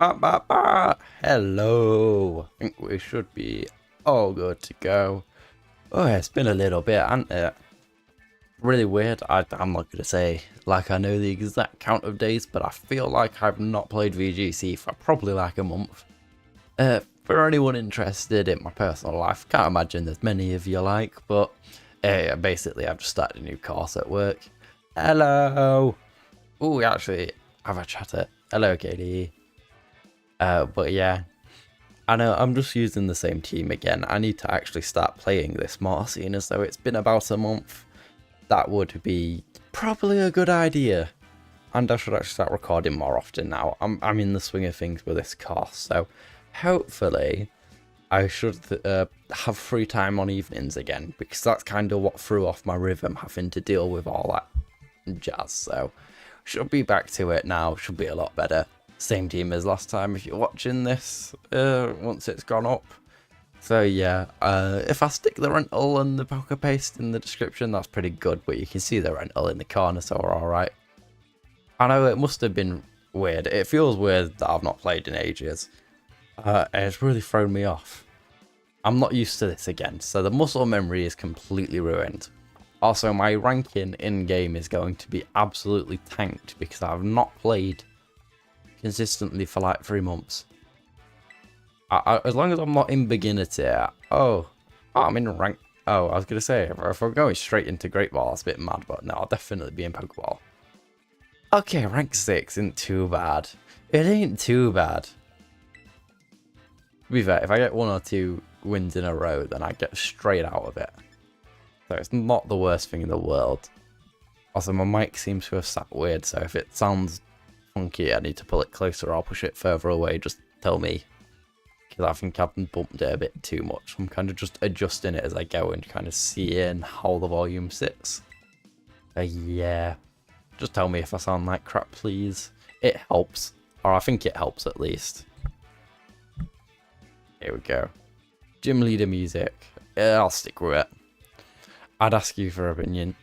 Hello. I think we should be all good to go. Oh, it's been a little bit, hasn't it? Really weird. I'm not going to say like I know the exact count of days, but I feel like I've not played VGC for probably like a month. For anyone interested in my personal life, can't imagine there's many of you like, but basically I've just started a new course at work. Hello. Oh, we actually have a chatter. Hello, Katie. But yeah, I know I'm just using the same team again. I need to actually start playing this more, seeing as though it's been about a month. That would be probably a good idea. And I should actually start recording more often now. I'm in the swing of things with this course, so hopefully I should have free time on evenings again, because that's kind of what threw off my rhythm, having to deal with all that jazz. So should be back to it now. Should be a lot better. Same team as last time if you're watching this once it's gone up. So yeah, if I stick the rental and the poker paste in the description, that's pretty good, but you can see the rental in the corner, so we're alright. I know it must have been weird. It feels weird that I've not played in ages. It's really thrown me off. I'm not used to this again, so the muscle memory is completely ruined. Also, my ranking in-game is going to be absolutely tanked because I've not played consistently for like 3 months. As long as I'm not in beginner tier. Oh, I'm in rank. Oh, I was going to say, if I'm going straight into Great Ball, that's a bit mad, but no, I'll definitely be in Pokeball. Okay, rank 6 isn't too bad. It ain't too bad. To be fair, if I get 1 or 2 wins in a row, then I get straight out of it. So it's not the worst thing in the world. Also, my mic seems to have sat weird, so if it sounds funky, I need to pull it closer or I'll push it further away. Just tell me. Because I think I've bumped it a bit too much. I'm kind of just adjusting it as I go and kind of seeing how the volume sits. Yeah. Just tell me if I sound like crap, please. It helps. Or I think it helps at least. Here we go. Gym leader music. I'll stick with it. I'd ask you for opinion.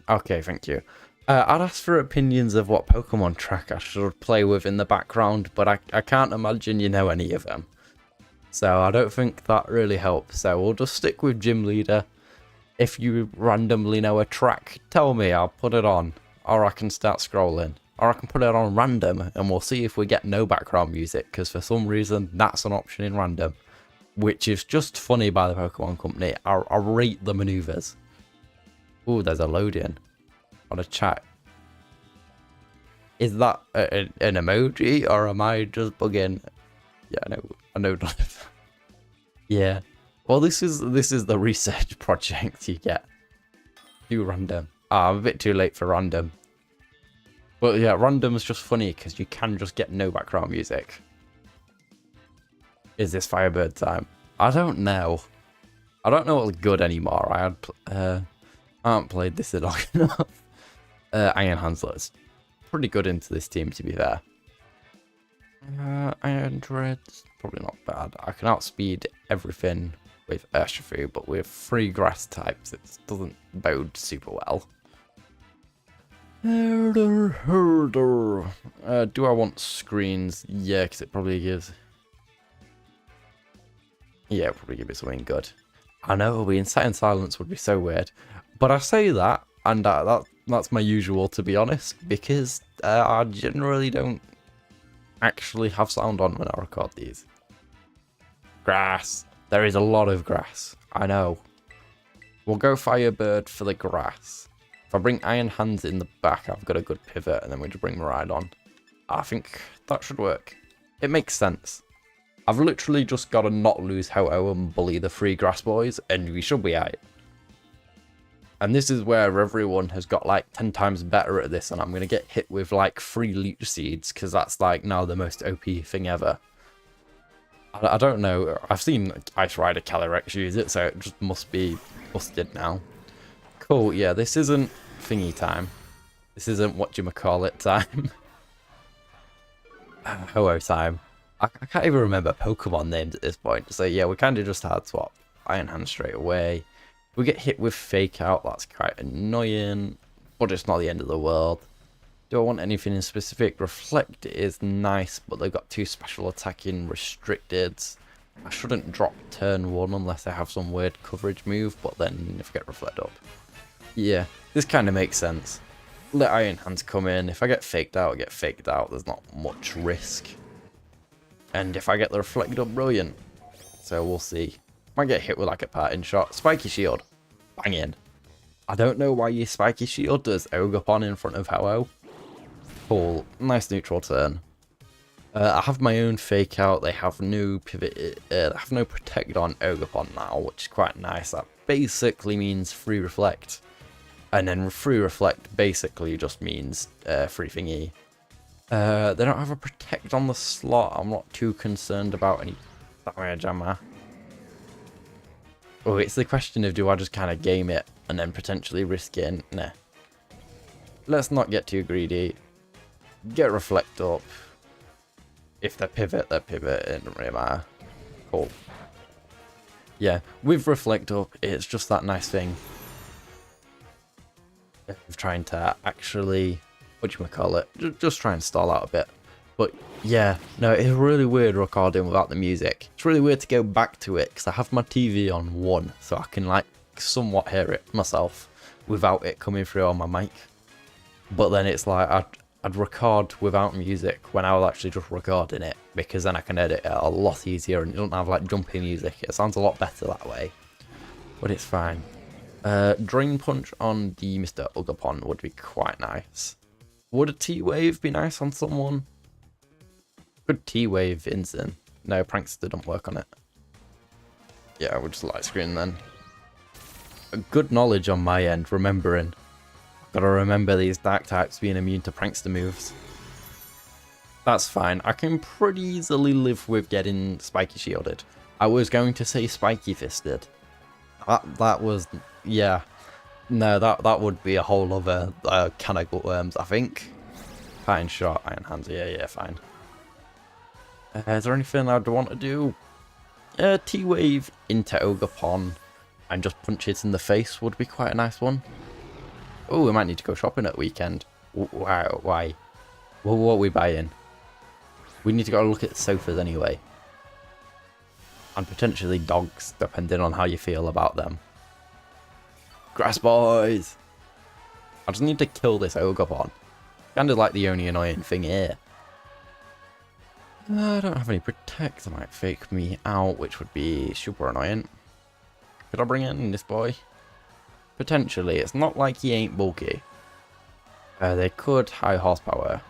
Okay, thank you. I'd ask for opinions of what Pokemon track I should play with in the background, but I can't imagine you know any of them. So I don't think that really helps. So we'll just stick with Gym Leader. If you randomly know a track, tell me, I'll put it on. Or I can start scrolling. Or I can put it on random and we'll see if we get no background music, because for some reason that's an option in random. Which is just funny by the Pokemon Company. I rate the maneuvers. Ooh, there's a load-in on a chat. Is that an emoji or am I just bugging? Yeah, I know none of that. Yeah. Well, this is the research project you get. Do random. I'm a bit too late for random. But yeah, random is just funny because you can just get no background music. Is this Firebird time? I don't know. I don't know what's good anymore. I haven't played this in long enough. Iron Hanslet's pretty good into this team, to be fair. Iron Dread's probably not bad. I can outspeed everything with Urshifu, but with 3 grass types, it doesn't bode super well. Do I want screens? Yeah, because it probably gives... Yeah, it'll probably give it something good. I know, being sat in silence would be so weird. But I say that, and that's my usual, to be honest, because I generally don't actually have sound on when I record these. Grass. There is a lot of grass. I know. We'll go Firebird for the grass. If I bring Iron Hands in the back, I've got a good pivot, and then we just bring Miraidon. I think that should work. It makes sense. I've literally just got to not lose Ho-Oh and bully the 3 grass boys, and we should be out. And this is where everyone has got like 10 times better at this, and I'm going to get hit with like 3 leech seeds, because that's like now the most OP thing ever. I don't know, I've seen Ice Rider Calyrex use it, so it just must be busted now. Cool, yeah, this isn't thingy time. This isn't whatchamacallit time. Ho-Oh time. I can't even remember Pokemon names at this point, so yeah, we kind of just hard swap Iron Hand straight away. We get hit with Fake Out, that's quite annoying, but it's not the end of the world. Do I want anything in specific? Reflect is nice, but they've got 2 special attacking restricted. I shouldn't drop turn 1 unless I have some weird coverage move, but then if I get Reflect up. Yeah, this kind of makes sense. Let Iron Hands come in. If I get faked out, I get faked out. There's not much risk. And if I get the Reflect up, brilliant. So we'll see. Might get hit with like a parting shot. Spiky Shield. Bang in. I don't know why you Spiky Shield does Ogapon in front of Ho-Oh. Cool. Nice neutral turn. I have my own fake out. They have no pivot. They have no protect on Ogapon now, which is quite nice. That basically means free reflect, and then free reflect basically just means free thingy. They don't have a protect on the slot. I'm not too concerned about any damage, am I? Oh, it's the question of do I just kind of game it and then potentially risk it? Nah. Let's not get too greedy. Get reflect up. If they pivot, it doesn't really matter. Cool. Yeah, with reflect up, it's just that nice thing of trying to actually, just try and stall out a bit. But yeah, no, it's really weird recording without the music. It's really weird to go back to it because I have my TV on 1, so I can like somewhat hear it myself without it coming through on my mic. But then it's like I'd record without music when I was actually just recording it, because then I can edit it a lot easier and it doesn't have like jumpy music. It sounds a lot better that way, but it's fine. Drain Punch on the Mr. Ogapon would be quite nice. Would a T-Wave be nice on someone? Good T-Wave instant. No, Prankster don't work on it. Yeah, we'll just light screen then. Good knowledge on my end, remembering. Gotta remember these dark types being immune to Prankster moves. That's fine. I can pretty easily live with getting Spiky Shielded. I was going to say Spiky Fisted. That was... yeah. No, that would be a whole other can of gutworms, I think. Parting Shot, Iron Hands. Yeah, fine. Is there anything I'd want to do? T-Wave into Ogapon and just punch it in the face would be quite a nice one. Oh, we might need to go shopping at weekend. Wow, why? What are we buying? We need to go look at sofas anyway. And potentially dogs, depending on how you feel about them. Grass boys! I just need to kill this Ogapon. Kind of like the only annoying thing here. I don't have any protect that might fake me out, which would be super annoying. Could I bring in this boy? Potentially. It's not like he ain't bulky. They could high horsepower.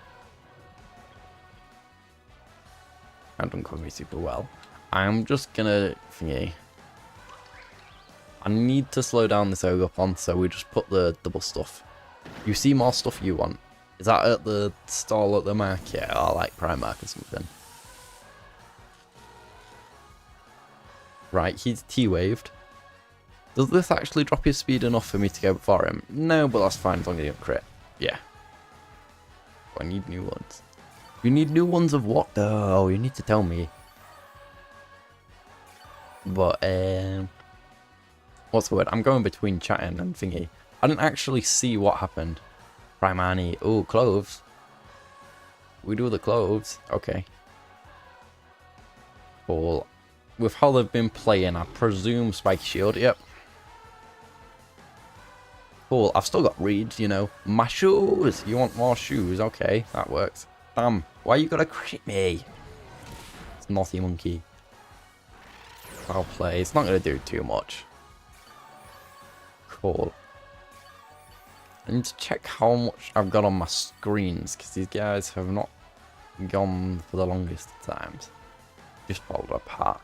That doesn't cover me super well. I'm just gonna thingy. I need to slow down this Ogapon, so we just put the double stuff. You see more stuff you want. Is that at the stall at the market or like Primark or something? Right, he's T-waved. Does this actually drop his speed enough for me to go before him? No, but that's fine as long as he don't crit. Yeah. I need new ones. You need new ones of what though? You need to tell me. But, what's the word? I'm going between chatting and thingy. I didn't actually see what happened. Primani. Oh, clothes. We do the clothes. Okay. Cool. With how they've been playing, I presume Spiky Shield. Yep. Cool. I've still got reeds, you know. My shoes. You want more shoes? Okay, that works. Damn. Why you gotta crit me? It's naughty monkey. Foul play. It's not gonna do too much. Cool. I need to check how much I've got on my screens, because these guys have not gone for the longest of times. Just followed apart.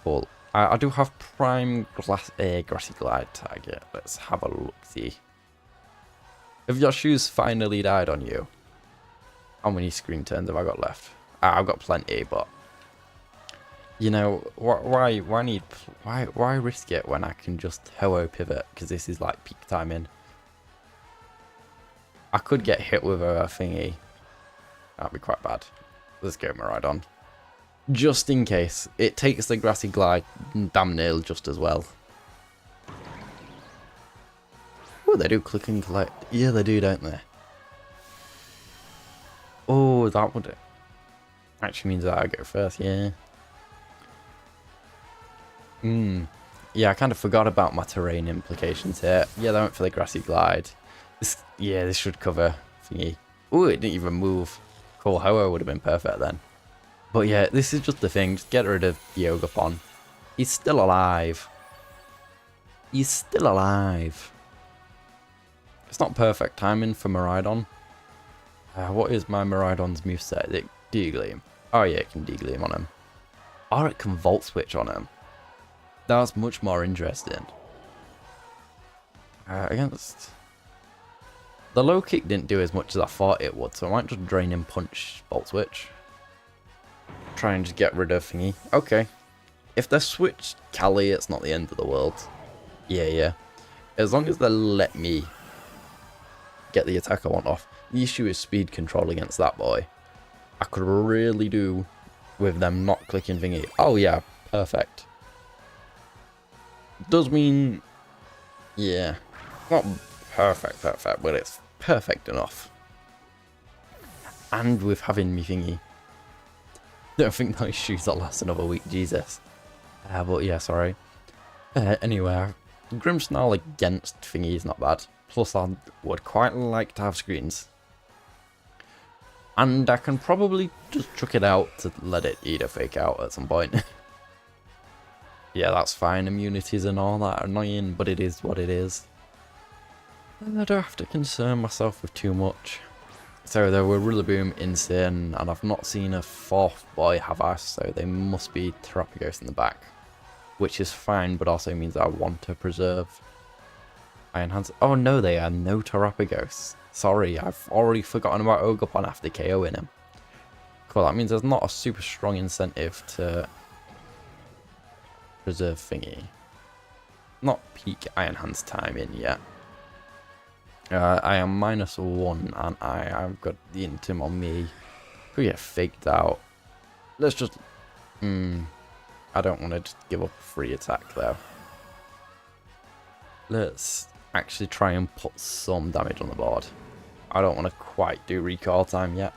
Cool. I do have prime grassy glide target. Let's have a look-see. Have your shoes finally died on you? How many screen turns have I got left? I've got plenty, but you know, why risk it when I can just Ho-Oh pivot? Because this is like peak timing. I could get hit with a thingy. That'd be quite bad. Let's go Miraidon. Just in case. It takes the grassy glide damn near just as well. Oh, they do click and collect. Yeah, they do, don't they? Oh, that would actually means that I go first, yeah. Yeah, I kind of forgot about my terrain implications here. Yeah, they went for the grassy glide. This should cover thingy. Oh, it didn't even move. Cool, Ho-Oh would have been perfect then. But yeah, this is just the thing. Just get rid of Yogapon. He's still alive. He's still alive. It's not perfect timing for Miraidon. What is my Miraidon's moveset? Is it Degleam? Oh yeah, it can Degleam on him. Or it can Volt Switch on him. That's much more interesting. Against... The low kick didn't do as much as I thought it would, so I might just Drain and Punch Volt Switch. Try and just get rid of thingy. Okay. If they switch Cali, it's not the end of the world. Yeah. As long as they let me get the attack I want off. The issue is speed control against that boy. I could really do with them not clicking thingy. Oh yeah, perfect. Does mean... Yeah. Not perfect, but it's perfect enough. And with having me thingy. Don't think those shoes will last another week, Jesus. But yeah, sorry. Anyway, Grimmsnarl against thingy is not bad. Plus, I would quite like to have screens. And I can probably just chuck it out to let it either fake out at some point. Yeah, that's fine. Immunities and all that are annoying, but it is what it is. And I don't have to concern myself with too much. So there were Rillaboom, Insane, and I've not seen a fourth boy, have I? So they must be Terapagos in the back. Which is fine, but also means I want to preserve Iron Hands. Oh no, they are no Terapagos. Sorry, I've already forgotten about Ogapon after KOing him. Cool, that means there's not a super strong incentive to preserve thingy. Not peak Iron Hands time in yet. I am -1 and I've got the Intim on me. Could get faked out. Let's just... I don't want to just give up a free attack though. Let's actually try and put some damage on the board. I don't want to quite do recall time yet.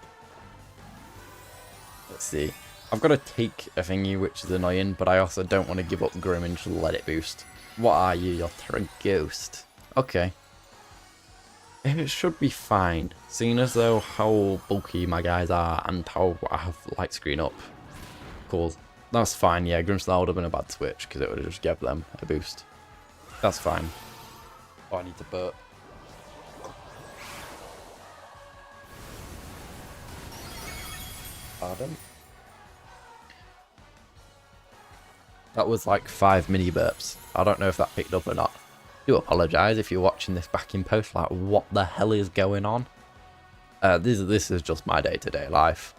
Let's see. I've got to take a thingy, which is annoying, but I also don't want to give up Grim and just let it boost. What are you? You're a ghost. Okay. It should be fine, seeing as though how bulky my guys are and how I have light screen up. Cool. That's fine, yeah, Grimmsnarl would have been a bad switch because it would have just given them a boost. That's fine. Oh, I need to burp. Pardon? That was like 5 mini burps. I don't know if that picked up or not. I do apologise if you're watching this back in post, like what the hell is going on? This is just my day-to-day life.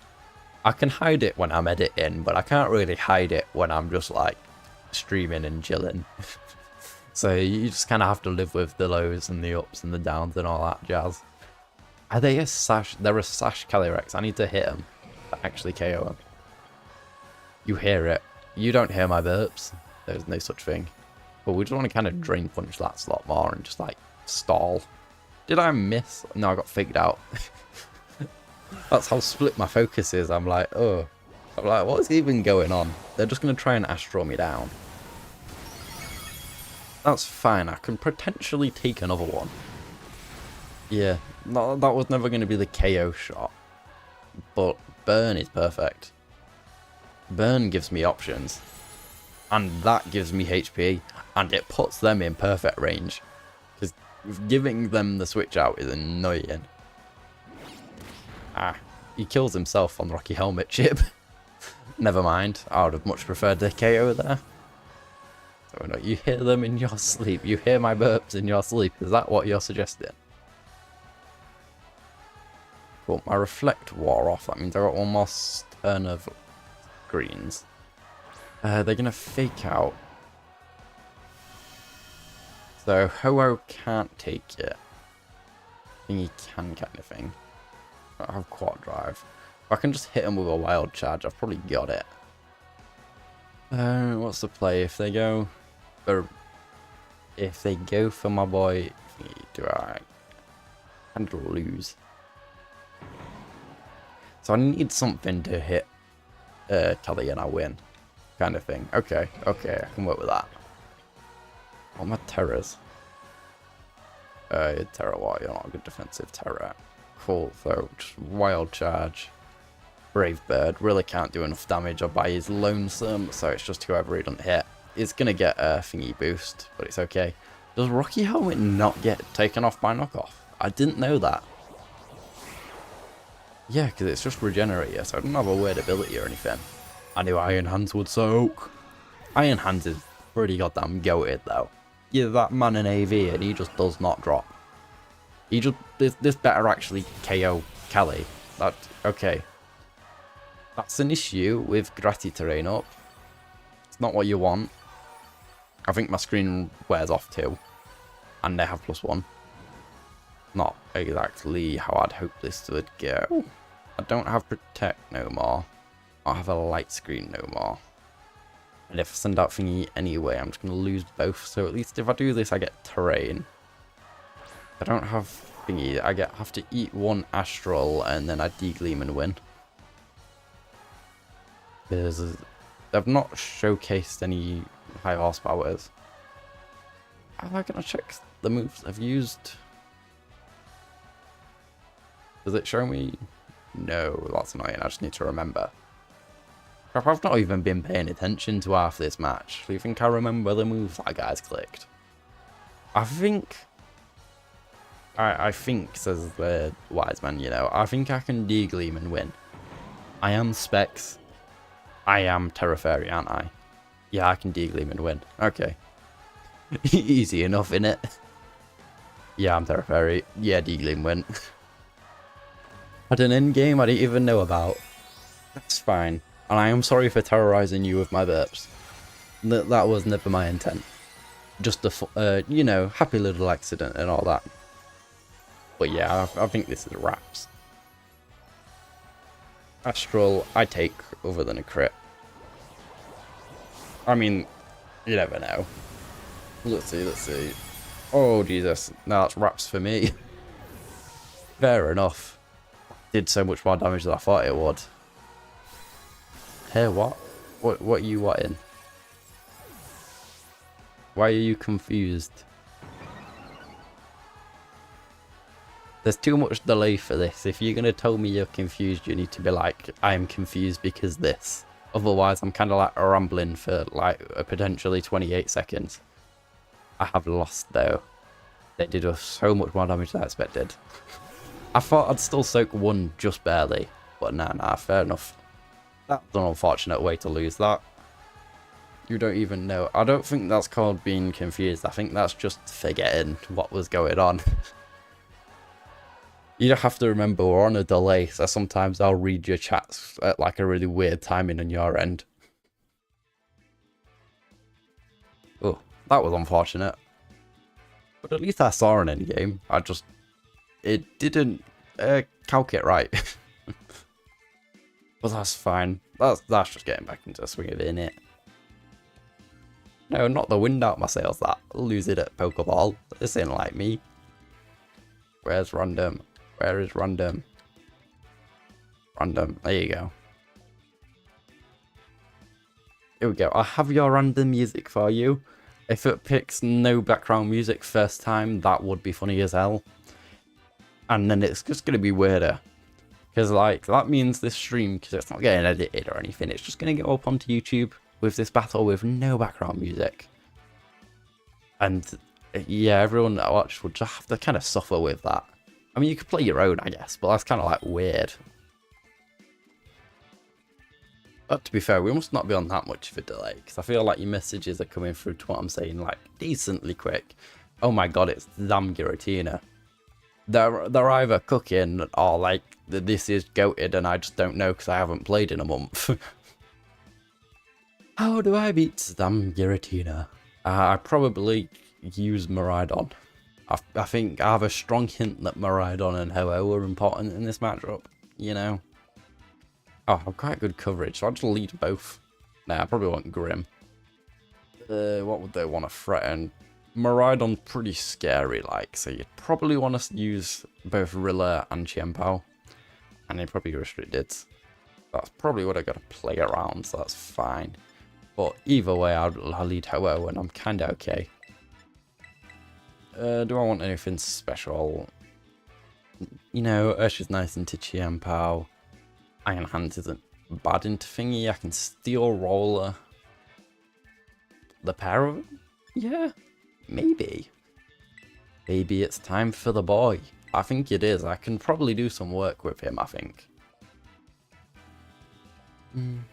I can hide it when I'm editing, but I can't really hide it when I'm just like streaming and chilling. So you just kind of have to live with the lows and the ups and the downs and all that jazz. Are they a Sash? They're a Sash Calyrex. I need to hit them to actually KO them. You hear it. You don't hear my burps. There's no such thing. But we just want to kind of drain punch that slot more and just like stall. Did I miss? No, I got faked out. That's how split my focus is. I'm like, oh. I'm like, what's even going on? They're just going to try and Astro me down. That's fine. I can potentially take another one. Yeah, that was never going to be the KO shot. But Burn is perfect. Burn gives me options. And that gives me HP. And it puts them in perfect range. Because giving them the switch out is annoying. Ah, he kills himself on the Rocky Helmet chip. Never mind. I would have much preferred the KO there. So no, you hear them in your sleep. You hear my burps in your sleep. Is that what you're suggesting? Cool. My Reflect wore off. That means I got one more turn of greens. They're going to fake out. So Ho-Oh can't take it. I think he can kind of thing. I have Quad Drive. If I can just hit him with a Wild Charge, I've probably got it. What's the play? If they go for my boy, do I kind of lose? So I need something to hit Kelly and I win. Kind of thing. Okay, I can work with that. What are my terrors? Terror, what? You're not a good defensive terror. Cool, though. Just wild charge. Brave Bird really can't do enough damage or by his lonesome, so it's just whoever he doesn't hit. He's gonna get a thingy boost, but it's okay. Does Rocky Helmet not get taken off by knockoff? I didn't know that. Yeah, because it's just regenerate, so I don't have a weird ability or anything. I knew Iron Hands would soak. Iron Hands is pretty goddamn goated though. Yeah, that man in AV and he just does not drop. He just this better actually KO Kelly. That okay. That's an issue with Grati terrain up. It's not what you want. I think my screen wears off too. And they have +1. Not exactly how I'd hope this would go. I don't have Protect no more. I have a light screen no more. And if I send out thingy anyway, I'm just going to lose both. So at least if I do this, I get terrain. I don't have thingy. I have to eat 1 astral and then I degleam and win. Because I've not showcased any high horsepowers. Am I going to check the moves I've used? Does it show me? No, that's annoying. I just need to remember. I've not even been paying attention to half this match. Do you think I remember the moves that guy's clicked? I think, says the wise man, you know, I think I can degleam and win. I am Specs. I am Terra Fairy, aren't I? Yeah, I can degleam and win. Okay. Easy enough, innit? Yeah, I'm Terra Fairy. Yeah, degleam win. Had an end game I didn't even know about. That's fine. And I am sorry for terrorizing you with my burps. That was never my intent. Just a, you know, happy little accident and all that. But yeah, I think this is wraps. Astral, I take other than a crit. I mean, you never know. Let's see. Oh, Jesus. No, that's wraps for me. Fair enough. Did so much more damage than I thought it would. Hey, what? What are you wanting? Why are you confused? There's too much delay for this. If you're going to tell me you're confused, you need to be like, I'm confused because this. Otherwise, I'm kind of like rambling for like a potentially 28 seconds. I have lost though. They did us so much more damage than I expected. I thought I'd still soak 1 just barely. But nah, fair enough. That's an unfortunate way to lose that. You don't even know. I don't think that's called being confused. I think that's just forgetting what was going on. You don't have to remember we're on a delay, so sometimes I'll read your chats at like a really weird timing on your end. Oh, that was unfortunate. But at least I saw an end game. It didn't calc it right. But that's fine. That's just getting back into the swing of it, innit? No, not the wind out my sails, that. I'll lose it at Pokeball. This ain't like me. Where's random? Where is random? Random. There you go. Here we go. I have your random music for you. If it picks no background music first time, that would be funny as hell. And then it's just going to be weirder. Because, like, that means this stream, because it's not getting edited or anything, it's just going to go up onto YouTube with this battle with no background music. And, yeah, everyone that watched would just have to kind of suffer with that. I mean, you could play your own, I guess, but that's kind of, like, weird. But to be fair, we must not be on that much of a delay, because I feel like your messages are coming through to what I'm saying, like, decently quick. Oh my god, it's damn Giratina. They're either cooking or like this is goated and I just don't know because I haven't played in a month. How do I beat damn Giratina? I probably use Miraidon. I think I have a strong hint that Miraidon and Ho-Oh are important in this matchup, you know. Oh, I've quite good coverage, so I'll just lead both. Nah, I probably want Grim. What would they want to threaten? Miraidon's pretty scary, like, so you'd probably want to use both Rilla and Chienpao. And they probably restricted. That's probably what I got to play around, so that's fine. But either way, I'll lead Ho-Oh, and I'm kind of okay. Do I want anything special? You know, Urshi's nice into Chien-Pao. Iron Hands isn't bad into Thingy. I can Steel Roller. The pair of them? Yeah, maybe. Maybe it's time for the boy. I think it is. I can probably do some work with him, I think. I'm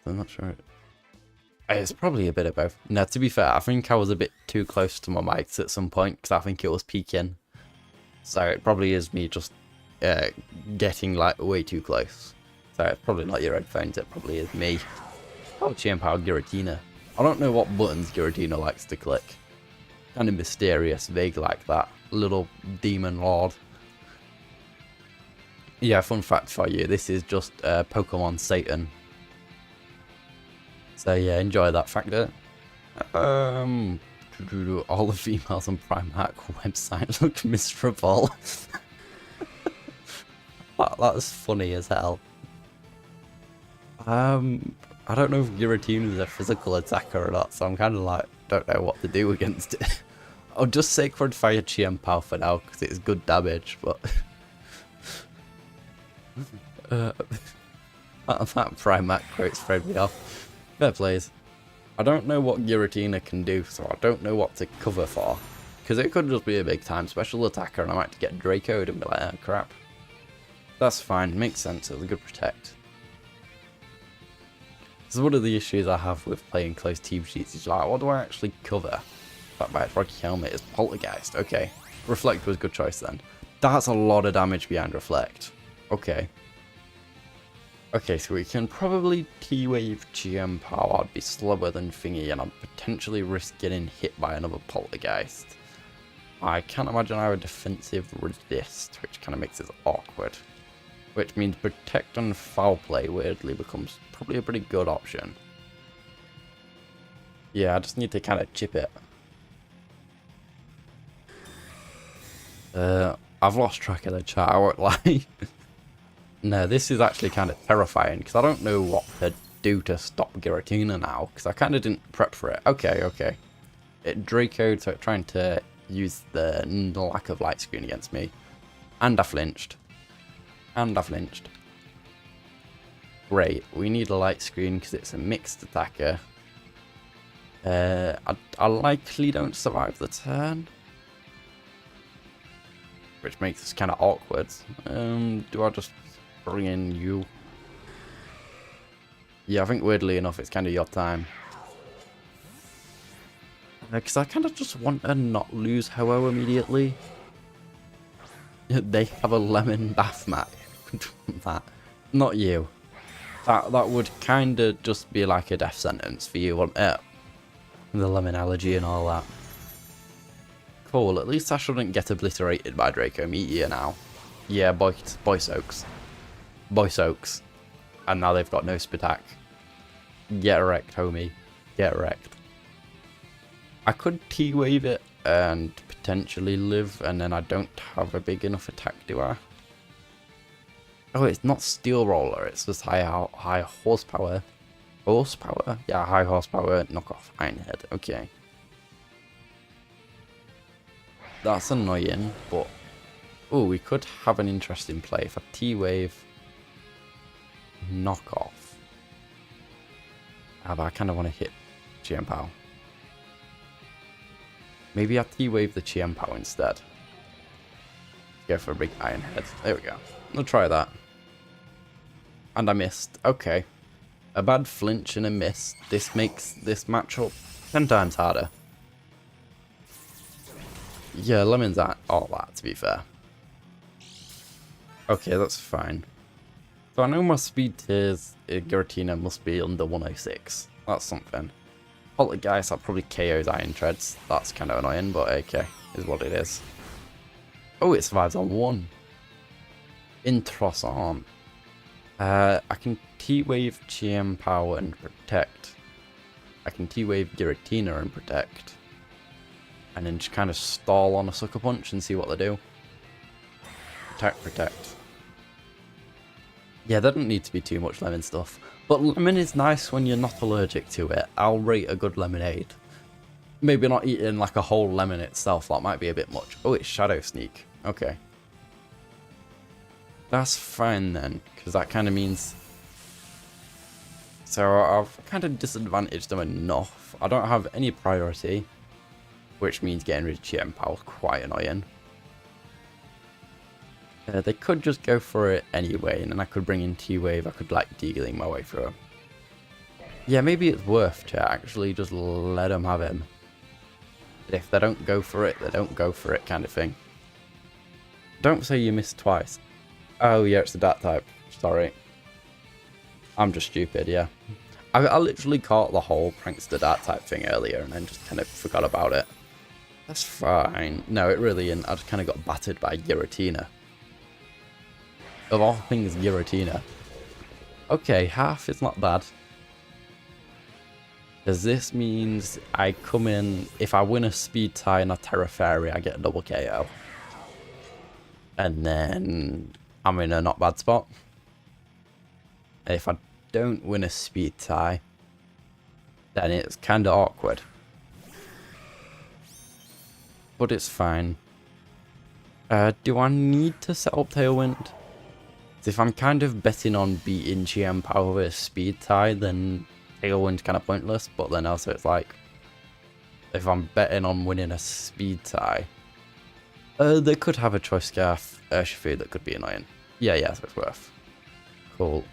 not sure. It's probably a bit of both. Now, to be fair, I think I was a bit too close to my mics at some point because I think it was peaking. So it probably is me just getting like way too close. So it's probably not your headphones, it probably is me. Oh, Chien-Pao Giratina. I don't know what buttons Giratina likes to click. Kind of mysterious, vague like that. Little demon lord. Yeah, fun fact for you, this is just Pokemon Satan. So yeah, enjoy that factor. All the females on Primark website look miserable. That's funny as hell. I don't know if Giratina is a physical attacker or not, so I'm kind of like, don't know what to do against it. I'll just Sacred Fire Chien-Pao for now, because it's good damage, but... that Primark quote thrown me off. Fair plays. I don't know what Giratina can do, so I don't know what to cover for. Because it could just be a big time special attacker, and I might get Draco'd and be like, oh crap. That's fine, makes sense, it's a good protect. This is one of the issues I have with playing close team sheets, is like, what do I actually cover? That by its Rocky Helmet is Poltergeist, okay. Reflect was a good choice then. That's a lot of damage behind Reflect. Okay. Okay, so we can probably T-Wave Chien-Pao. I'd be slower than Thingy, and I'd potentially risk getting hit by another Poltergeist. I can't imagine I have a defensive resist, which kind of makes it awkward. Which means Protect and Foul Play weirdly becomes probably a pretty good option. Yeah, I just need to kind of chip it. I've lost track of the chat, I won't lie. No, this is actually kind of terrifying, because I don't know what to do to stop Giratina now, because I kind of didn't prep for it. Okay. It Draco'd, so it's trying to use the lack of light screen against me. And I flinched. Great, we need a light screen because it's a mixed attacker. I likely don't survive the turn. Which makes this kind of awkward. Do I just bring in you? Yeah, I think weirdly enough it's kind of your time. Because I kind of just want to not lose Ho-Oh immediately. They have a lemon bath mat. That. Not you. That would kind of just be like a death sentence for you, wouldn't it? The lemon allergy and all that. Cool, at least I shouldn't get obliterated by Draco Meteor now. Yeah, boy soaks. Boy soaks. And now they've got no Spatak. Get wrecked, homie. Get wrecked. I could T-Wave it and potentially live, and then I don't have a big enough attack, do I? Oh, it's not Steel Roller, it's just high horsepower. Horsepower? Yeah, high horsepower, knockoff Iron Head, okay. That's annoying, but... Oh, we could have an interesting play for T-Wave knockoff. But I kind of want to hit Chien-Pao. Maybe I T-Wave the Chien-Pao instead. Go for a big Iron Head. There we go. We'll try that. And I missed. Okay. A bad flinch and a miss. This makes this matchup 10 times harder. Yeah, Lemon's at all that, to be fair. Okay, that's fine. So I know my speed tiers, Giratina must be under 106. That's something. Poltergeist, that probably KO's Iron Treads. That's kind of annoying, but okay, is what it is. Oh, it survives on 1. Interessant. I can T-Wave Chien-Pao and Protect. I can T-Wave Giratina and Protect. And then just kind of stall on a Sucker Punch and see what they do. Protect. Yeah, there doesn't need to be too much lemon stuff. But lemon is nice when you're not allergic to it. I'll rate a good lemonade. Maybe not eating like a whole lemon itself, that might be a bit much. Oh, it's Shadow Sneak. Okay. That's fine then, because that kind of means... So I've kind of disadvantaged them enough. I don't have any priority, which means getting rid of Chien-Pao is quite annoying. They could just go for it anyway, and then I could bring in T-Wave, I could like dealing my way through. Yeah, maybe it's worth to actually just let them have him. If they don't go for it, they don't go for it kind of thing. Don't say you missed twice. Oh yeah, it's the Dark type. Sorry. I'm just stupid, yeah. I literally caught the whole Prankster Dark type thing earlier and then just kind of forgot about it. That's fine. No, it really isn't. I just kind of got battered by Giratina. Of all things, Giratina. Okay, half is not bad. Because this means I come in, if I win a Speed tie and a Terra Fairy, I get a double KO. And then I'm in a not bad spot. If I don't win a Speed tie, then it's kind of awkward. But it's fine. Do I need to set up Tailwind? If I'm kind of betting on beating Chien-Pao with a Speed tie, then Tailwind's kind of pointless. But then also it's like, if I'm betting on winning a Speed tie, they could have a Choice Scarf Urshifu that could be annoying. Yeah, so it's worth. Cool.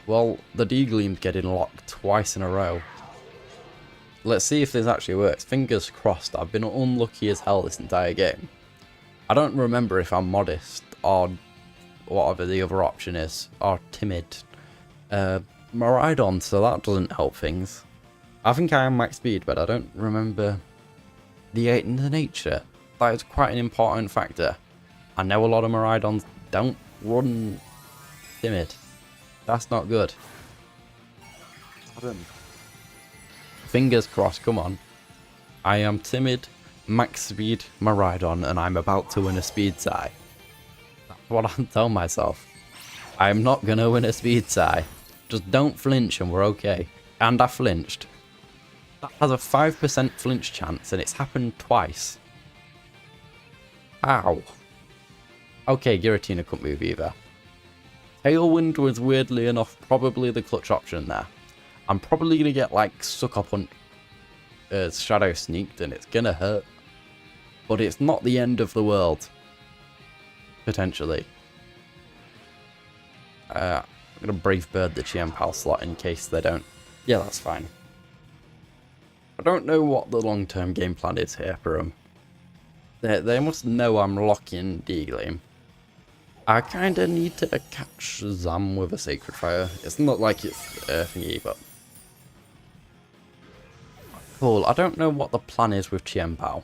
Well, the D-Gleam's getting locked twice in a row. Let's see if this actually works. Fingers crossed. I've been unlucky as hell this entire game. I don't remember if I'm modest or whatever the other option is, or timid. Miraidon, so that doesn't help things. I think I am max speed, but I don't remember the nature. That is quite an important factor. I know a lot of Miraidons don't run timid. That's not good. Fingers crossed, come on. I am timid, max speed Miraidon, and I'm about to win a speed tie. That's what I'm telling myself. I'm not gonna win a speed tie. Just don't flinch and we're okay. And I flinched. That has a 5% flinch chance and it's happened twice. Ow. Okay, Giratina couldn't move either. Tailwind was weirdly enough probably the clutch option there. I'm probably going to get like Sucker Punch Shadow Sneaked and it's going to hurt. But it's not the end of the world. Potentially. I'm going to Brave Bird the Chien-Pao slot in case they don't. Yeah, that's fine. I don't know what the long-term game plan is here for them. They must know I'm locking D-Gleam. I kind of need to catch Zam with a Sacred Fire. It's not like it's thingy, but... Cool, I don't know what the plan is with Chien-Pao.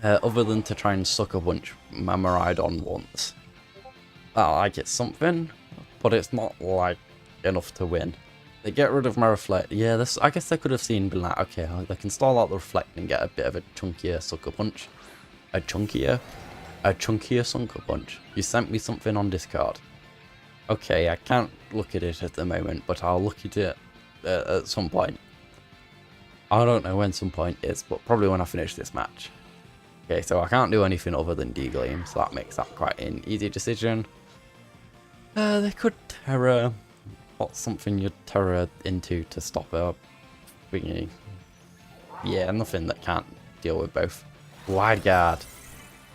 Other than to try and Sucker Punch my Miraidon once. Like it's something, but it's not like enough to win. They get rid of my Reflect. Yeah, this, I guess they could have seen, been like, okay, they can stall out the Reflect and get a bit of a chunkier Sucker Punch. A chunkier Sucker Punch. You sent me something on Discord. Okay, I can't look at it at the moment, but I'll look at it at some point. I don't know when some point is, but probably when I finish this match. Okay, so I can't do anything other than D-Gleam, so that makes that quite an easy decision. They could Terra. What's something you'd Terra into to stop her thingy? Yeah, nothing that can't deal with both. Wide Guard.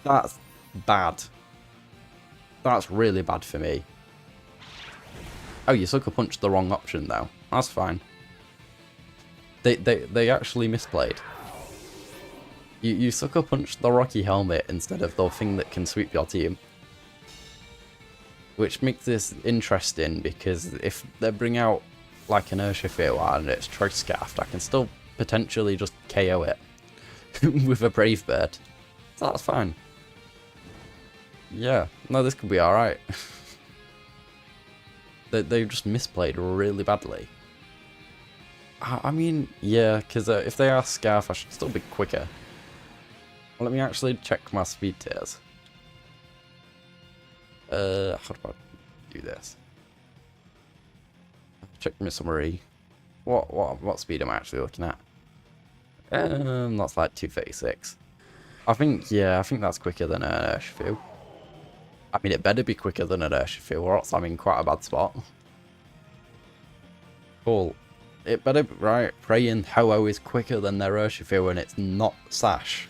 That's bad. That's really bad for me. Oh, you Sucker Punched the wrong option though. That's fine. They actually misplayed. You Sucker Punched the Rocky Helmet instead of the thing that can sweep your team. Which makes this interesting because if they bring out like an Urshifu and it's Choice Scarfed, I can still potentially just KO it with a Brave Bird. So that's fine. Yeah, no, this could be alright. They just misplayed really badly. I mean, yeah, because if they are Scarf, I should still be quicker. Well, let me actually check my speed tiers. How do I do this? check my summary. What speed am I actually looking at? That's like 236. I think that's quicker than an Urshifu. I mean, it better be quicker than an Urshifu, or else I'm in quite a bad spot. Cool. It better be right. Praying Ho-Oh is quicker than their Urshifu, and it's not Sash.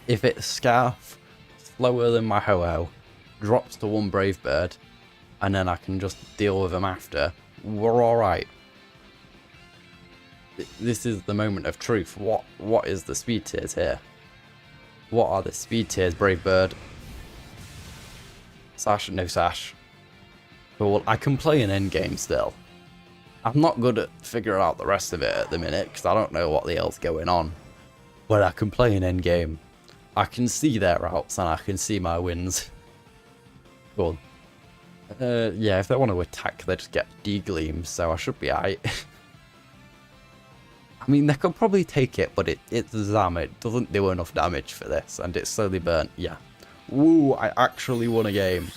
If it's Scarf, slower than my Ho-Oh, drops to 1 Brave Bird, and then I can just deal with them after, we're alright. This is the moment of truth. What is the speed tiers here? What are the speed tiers, Brave Bird? Sash, no Sash. Cool, I can play an endgame still. I'm not good at figuring out the rest of it at the minute, because I don't know what the hell's going on. But I can play an endgame. I can see their outs, and I can see my wins. Cool. Yeah, if they want to attack, they just get degleamed, so I should be alright. I mean, they could probably take it, but it's Zam. It doesn't do enough damage for this, and it's slowly burnt. Yeah. Woo, I actually won a game.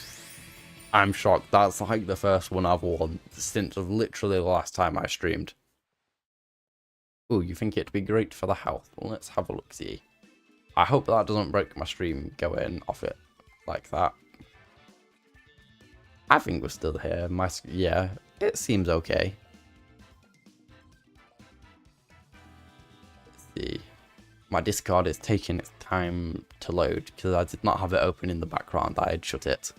I'm shocked. That's like the first one I've won since literally the last time I streamed. Ooh, you think it'd be great for the health? Well, let's have a look-see. I hope that doesn't break my stream going off it like that. I think we're still here. Yeah, it seems okay. My Discord is taking its time to load because I did not have it open in the background. I had shut it.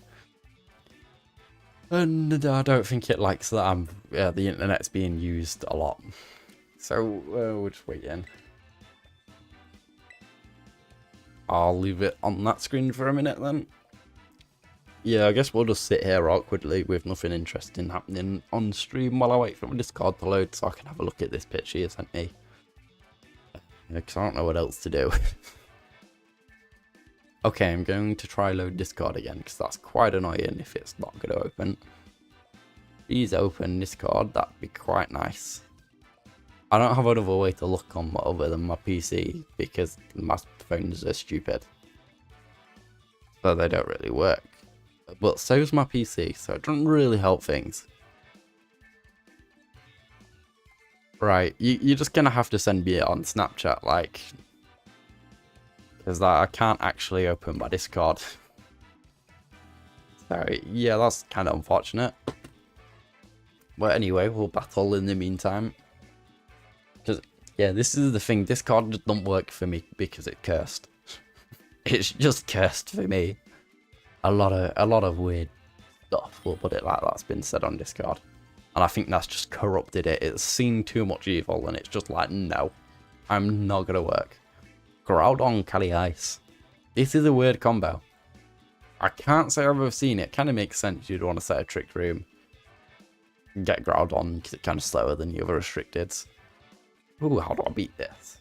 And I don't think it likes that the internet's being used a lot. So we're just waiting. I'll leave it on that screen for a minute then. Yeah, I guess we'll just sit here awkwardly with nothing interesting happening on stream while I wait for my Discord to load so I can have a look at this picture you sent me. Because I don't know what else to do. Okay, I'm going to try load Discord again, because that's quite annoying if it's not going to open. Please open Discord, that'd be quite nice. I don't have another way to look on other than my PC, because my phones are stupid. So they don't really work. But so's my PC, so it doesn't really help things. Right, you're just gonna have to send me it on Snapchat, like, because I can't actually open my Discord. So yeah, that's kind of unfortunate. But anyway, we'll battle in the meantime. Because yeah, this is the thing. Discord just don't work for me because it's cursed. It's just cursed for me. A lot of weird stuff, we'll put it like that's been said on Discord. And I think that's just corrupted it. It's seen too much evil and it's just like, no, I'm not going to work. Groudon, Cali Ice. This is a weird combo. I can't say I've ever seen it. Kind of makes sense you'd want to set a Trick Room. Get Groudon because it's kind of slower than the other restricteds. Ooh, how do I beat this?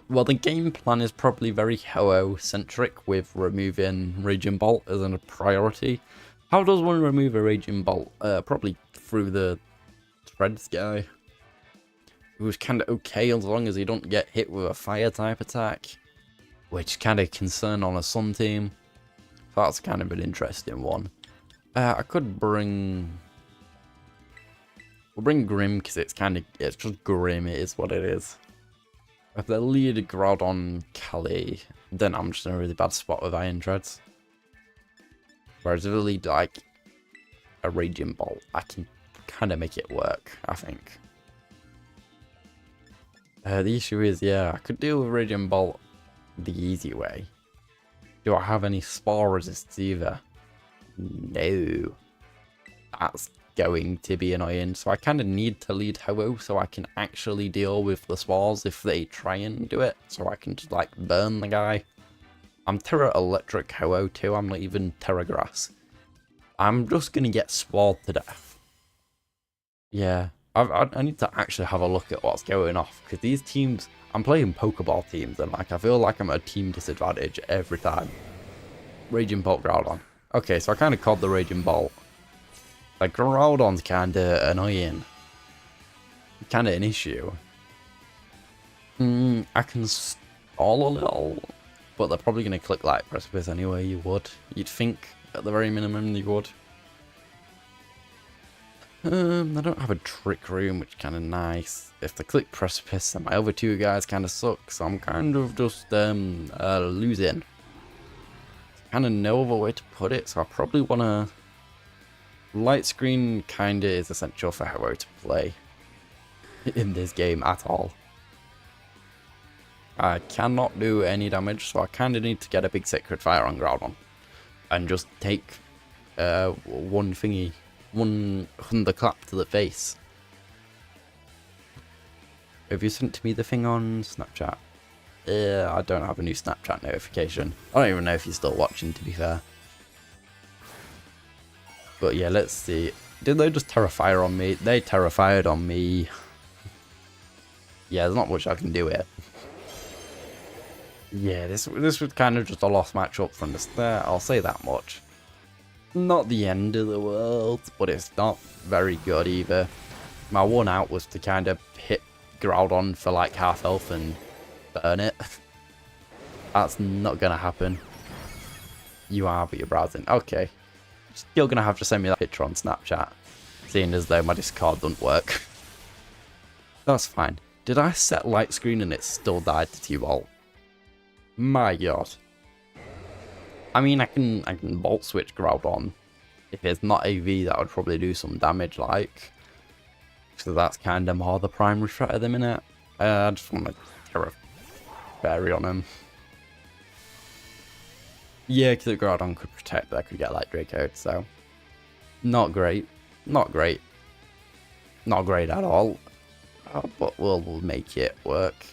Well, the game plan is probably very Ho-Oh centric with removing Raging Bolt as a priority. How does one remove a Raging Bolt? Probably through the Threads guy. It was kind of okay as long as you don't get hit with a fire type attack. Which kind of concern on a Sun team. That's kind of an interesting one. I could bring... We'll bring Grim because it's just Grim, it is what it is. If they lead Groudon Cali, then I'm just in a really bad spot with Iron Treads. Whereas if they lead like a Raging Bolt, I can kind of make it work, I think. The issue is, yeah, I could deal with Raging Bolt the easy way. Do I have any Spore resists either? No. That's going to be annoying, so I kind of need to lead Ho-Oh so I can actually deal with the spores if they try and do it, so I can just like burn the guy. I'm Terra Electric Ho-Oh too, I'm not even Terra Grass. I'm just gonna get spoiled to death. Yeah, I need to actually have a look at what's going off, because these teams, I'm playing Pokeball teams and like I feel like I'm at a team disadvantage every time. Raging Bolt Groudon. Okay, so I kind of called the Raging Bolt. Like, Groudon's kinda annoying. Kinda an issue. I can stall a little, but they're probably gonna click like Precipice anyway, you'd think. At the very minimum, you would. I don't have a trick room, which is kind of nice. If they click precipice, then my other two guys kind of suck, so I'm kind of just losing. Kind of no other way to put it, so I probably want to... Light screen kind of is essential for Ho-Oh to play in this game at all. I cannot do any damage, so I kind of need to get a big Sacred Fire on Groudon and just take one thunderclap to the face. Have you sent me the thing on Snapchat? I don't have a new Snapchat notification. I don't even know if you're still watching, to be fair. But yeah, let's see. Did they just Terra Fire on me? They Terra Fired on me. Yeah, there's not much I can do here. Yeah, this was kind of just a lost matchup from the start, I'll say that much. Not the end of the world, but it's not very good either. My one out was to kind of hit Groudon for like half health and burn it. That's not gonna happen. You are, but you're browsing. Okay. Still gonna have to send me that picture on Snapchat, seeing as though my Discord doesn't work. That's fine. Did I set light screen and it still died to T-Volt? My god. I mean, I can Volt Switch Groudon. If it's not AV, that would probably do some damage, like. So that's kind of more the primary threat at the minute. I just want to Terra Fairy on him. Yeah, because the Groudon could protect, but I could get like Draco, so. Not great. Not great. Not great at all. But we'll make it work.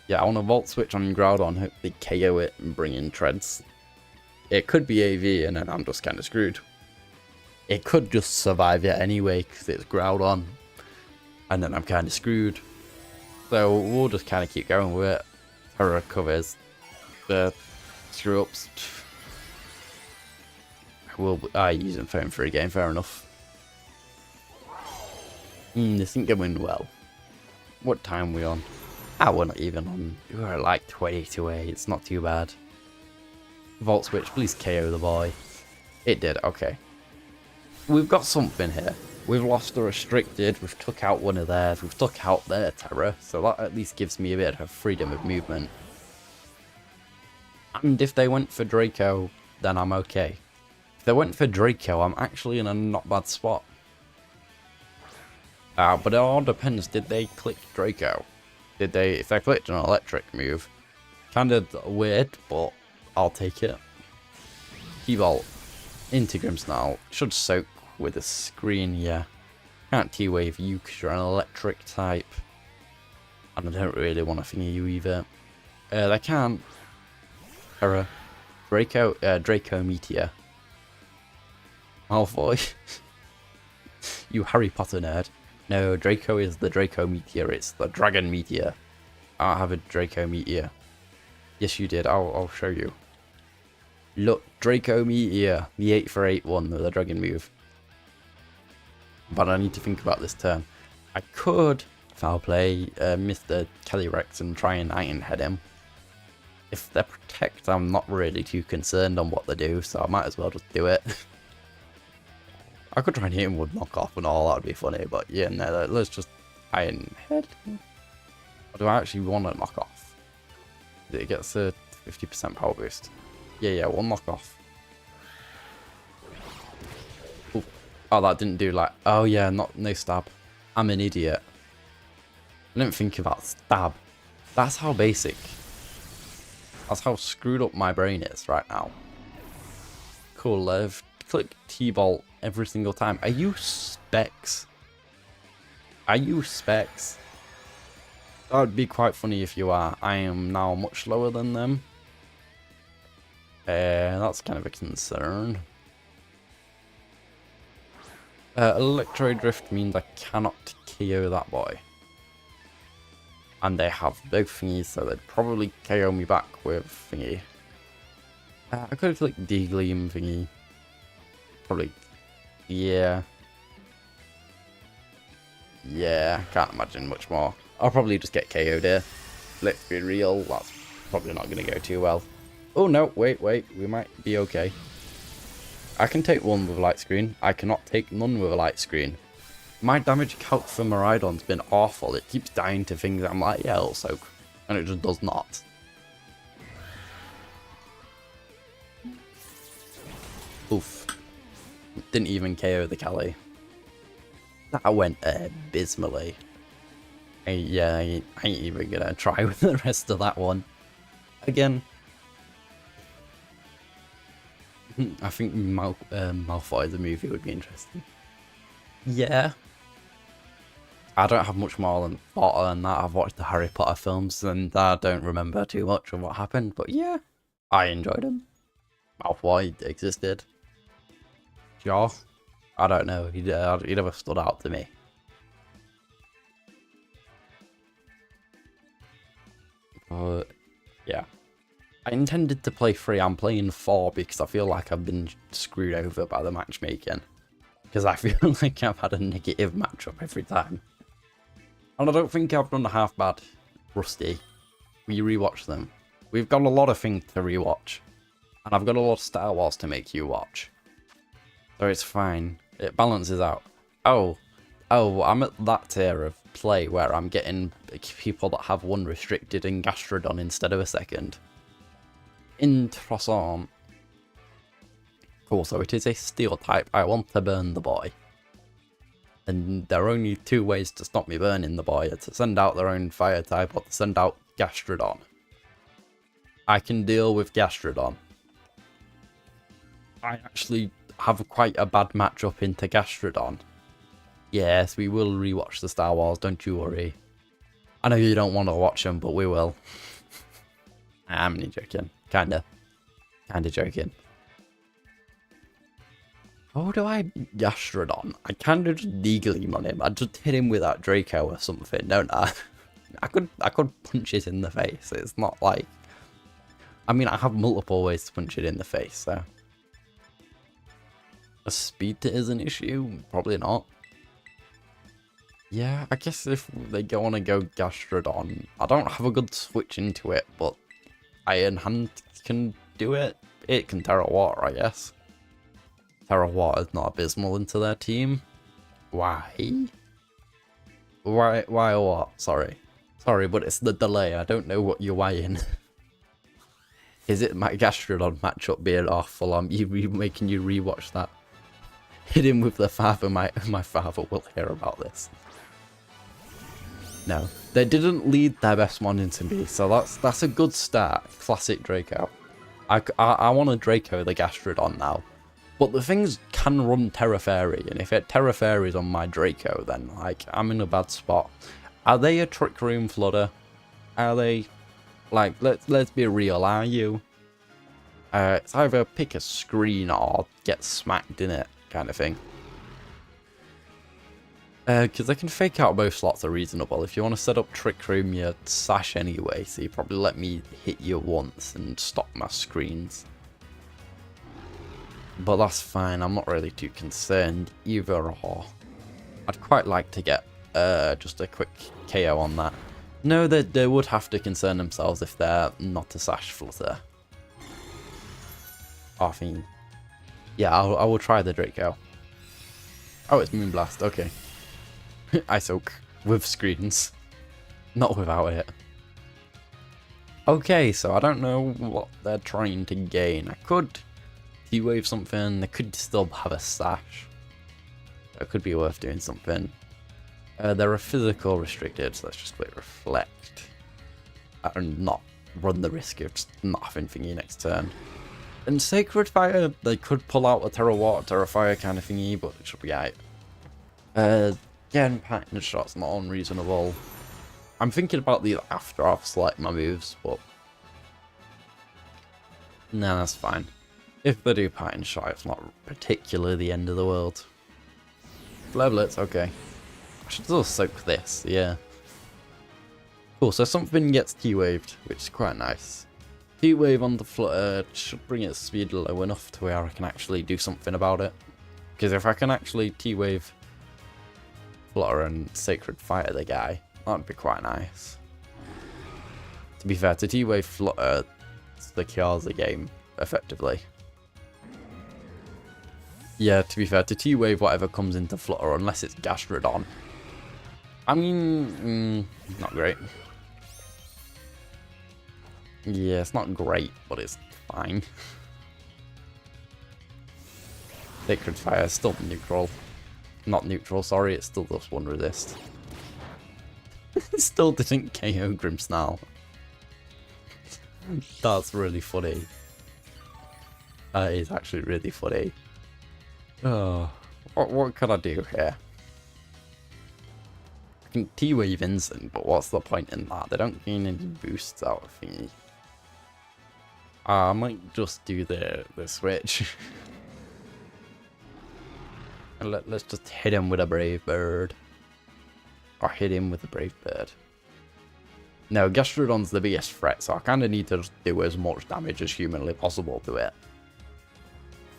Yeah, I want to Volt Switch on Groudon, hopefully KO it and bring in Treads. It could be AV and then I'm just kind of screwed. It could just survive it anyway because it's Groudon. And then I'm kind of screwed. So we'll just kind of keep going with it. Terra covers the screw-ups. I use them phone for a game, fair enough. This isn't going well. What time are we on? We're not even on. We're at like 22A. It's not too bad. Volt Switch, please KO the boy. It did, okay. We've got something here. We've lost the restricted, we've took out one of theirs, we've took out their Terra, so that at least gives me a bit of freedom of movement. And if they went for Draco, then I'm okay. If they went for Draco, I'm actually in a not bad spot. But it all depends, did they click Draco? If they clicked an electric move, kind of weird, but I'll take it. T-Volt into Grimmsnarl should soak with a screen, yeah. Can't T-Wave you because you're an electric type. And I don't really want to finger you either. They can. Terra. Draco Meteor. Malfoy. You Harry Potter nerd. No, Draco is the Draco Meteor, it's the Dragon Meteor. I don't have a Draco Meteor. Yes, you did, I'll show you. Look, Draco Meteor, the 8 for 8 one with the Dragon move. But I need to think about this turn. I could, foul play, Mr. Calyrex and try and Iron Head him. If they protect, I'm not really too concerned on what they do, so I might as well just do it. I could try and hit him with knockoff and all, that would be funny, but yeah, no, let's just Iron Head. Or do I actually want to knock off? It gets a 50% power boost. Yeah, we'll knock off. Ooh. Oh, that didn't do like, oh yeah, no stab. I'm an idiot. I didn't think about stab. That's how basic. That's how screwed up my brain is right now. Cool, Lev. Click T-Bolt every single time. Are you Specs? Are you Specs? That would be quite funny if you are. I am now much lower than them. That's kind of a concern. Electro Drift means I cannot KO that boy. And they have both thingies, so they'd probably KO me back with thingy. I could have clicked D-Gleam thingy. Probably, yeah. Yeah, can't imagine much more. I'll probably just get KO'd here. Let's be real, that's probably not going to go too well. Oh no, wait, we might be okay. I can take one with a light screen. I cannot take none with a light screen. My damage calc for Miraidon's been awful. It keeps dying to things I'm like, yeah, it'll soak. And it just does not. Oof. Didn't even KO the Kali. That went abysmally. I ain't even gonna try with the rest of that one. Again. I think Malfoy the movie would be interesting. Yeah. I don't have much more than thought than that. I've watched the Harry Potter films and I don't remember too much of what happened, but yeah, I enjoyed him. Malfoy existed. Sure. I don't know. He never stood out to me. But yeah. I intended to play 3. I'm playing 4 because I feel like I've been screwed over by the matchmaking. Because I feel like I've had a negative matchup every time. And I don't think I've done half bad. Rusty. We rewatch them. We've got a lot of things to rewatch. And I've got a lot of Star Wars to make you watch. So it's fine. It balances out. Oh, I'm at that tier of play where I'm getting people that have 1 restricted in Gastrodon instead of a 2nd. Interessant. Cool, so it is a steel type. I want to burn the boy. And there are only 2 ways to stop me burning the boy. To send out their own fire type or to send out Gastrodon. I can deal with Gastrodon. I actually have quite a bad matchup into Gastrodon. Yes, we will rewatch the Star Wars, don't you worry. I know you don't want to watch them, but we will. I'm only joking. Kinda joking. How do I Gastrodon? I kinda just legally on him. I just hit him with that Draco or something, don't I? I could punch it in the face. It's not like... I mean, I have multiple ways to punch it in the face, so... A speed is an issue? Probably not. Yeah, I guess if they want to go Gastrodon, I don't have a good switch into it, but Iron Hand can do it. It can Terra Water, I guess. Terra Water is not abysmal into their team. Why? Why what? Sorry, but it's the delay. I don't know what you're weighing. Is it my Gastrodon matchup being awful? I'm making you rewatch that. Hit him with the father. My father will hear about this. No, they didn't lead their best one into me, so that's a good start. Classic Draco. I want a Draco the Gastrodon now, but the things can run Terra Fairy, and if it Terra Fairies on my Draco, then like I'm in a bad spot. Are they a Trick Room Flooder? Are they? Like, let's be real, are you? It's either pick a screen or get smacked in it, kind of thing. Because they can fake out both slots are reasonable. If you want to set up Trick Room, you sash anyway, so you probably let me hit you once and stop my screens. But that's fine, I'm not really too concerned either or. I'd quite like to get just a quick KO on that. No, they would have to concern themselves if they're not a sash flutter. I mean, yeah, I will try the Draco. Oh, it's Moonblast, okay. I soak with screens, not without it. Okay, so I don't know what they're trying to gain. I could T-Wave something, they could still have a sash. That could be worth doing something. They're a physical restricted, so let's just play Reflect. And not run the risk of just not having thingy next turn. And Sacred Fire, they could pull out a Terra Water, Terra Fire kind of thingy, but it should be alright. Again, Pattern Shot's not unreasonable. I'm thinking about these after I've selected my moves, but... Nah, that's fine. If they do Pattern Shot, it's not particularly the end of the world. Flare Blitz, okay. I should still soak this, yeah. Cool, so something gets T-Waved, which is quite nice. T-Wave on the flutter should bring its speed low enough to where I can actually do something about it. Because if I can actually T-Wave Flutter and Sacred Fire the guy, that'd be quite nice. To be fair, to T-Wave Flutter secures the game, effectively. Yeah, to be fair, to T-Wave whatever comes into Flutter unless it's Gastrodon. I mean, not great. Yeah, it's not great, but it's fine. Sacred Fire is still neutral. Not neutral, sorry, it still does one resist. It still didn't KO Grimmsnarl. That's really funny. That is actually really funny. Oh, what can I do here? I can T-Wave Instant, but what's the point in that? They don't gain any boosts out of thingy. I might just do the switch. And let's just hit him with a Brave Bird. Or hit him with a Brave Bird. No, Gastrodon's the biggest threat, so I kind of need to just do as much damage as humanly possible to it.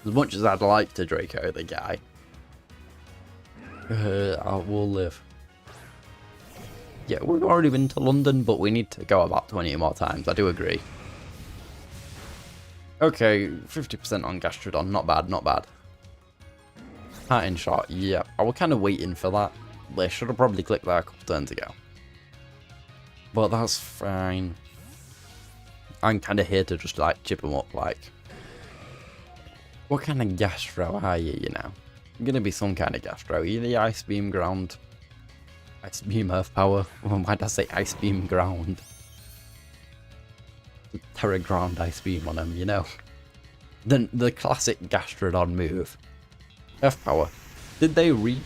As much as I'd like to Draco the guy. I will live. Yeah, we've already been to London, but we need to go about 20 more times, I do agree. Okay, 50% on Gastrodon, not bad, not bad. Parting shot, yeah, I was kind of waiting for that. They should have probably clicked that a couple turns ago. But that's fine. I'm kind of here to just like chip them up, like. What kind of Gastro are you, you know? I'm gonna be some kind of Gastro. Either Ice Beam Ground. Ice Beam Earth Power. Why did I say Ice Beam Ground? Terra Ground Ice Beam on him, you know? Then the classic Gastrodon move. Earth Power. Did they read?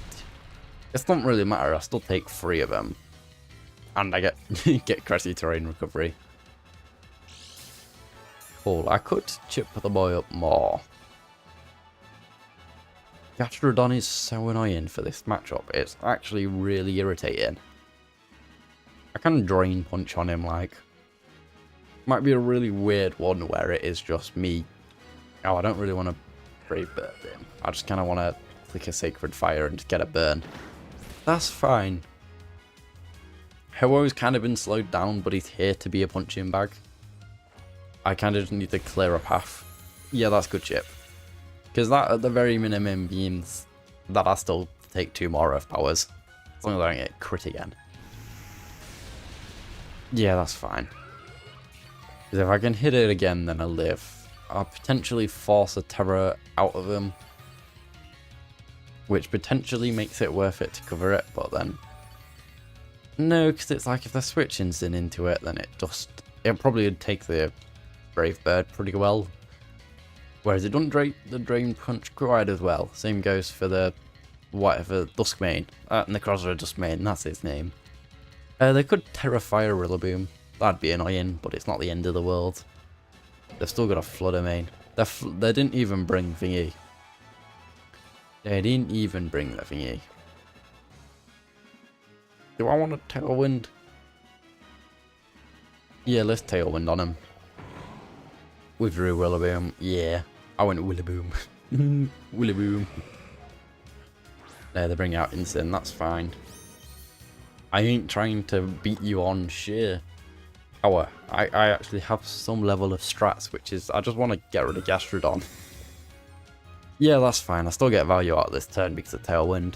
It doesn't really matter, I still take 3 of them. And I get get Cressy Terrain Recovery. Cool, I could chip the boy up more. Gastrodon is so annoying for this matchup, it's actually really irritating. I can Drain Punch on him, like. Might be a really weird one where it is just me. Oh, I don't really want to Brave Bird him. I just kind of want to click a Sacred Fire and get a burn. That's fine. Ho-Oh's kind of been slowed down, but he's here to be a punching bag. I kind of just need to clear a path. Yeah, that's good chip. Because that, at the very minimum, means that I still take 2 more Earth Powers. As long as I don't get crit again. Yeah, that's fine. Because if I can hit it again, then I live. I'll potentially force a Terror out of him. Which potentially makes it worth it to cover it, but then... No, because it's like if they're switching Sin into it, then it probably would take the Brave Bird pretty well. Whereas it doesn't the Drain Punch quite as well. Same goes for the whatever Duskmane. Necrozma Duskmane, that's his name. They could Terrafire Rillaboom. That'd be annoying, but it's not the end of the world. They've still got a Fluttermane. They didn't even bring thingy. They didn't even bring the thingy. Do I want a Tailwind? Yeah, let's Tailwind on him. Withdrew Rillaboom. Yeah, I went Willaboom. Willaboom. There, they bring out Insane. That's fine. I ain't trying to beat you on sheer power. I actually have some level of strats, which is I just want to get rid of Gastrodon. Yeah, that's fine. I still get value out of this turn because of Tailwind.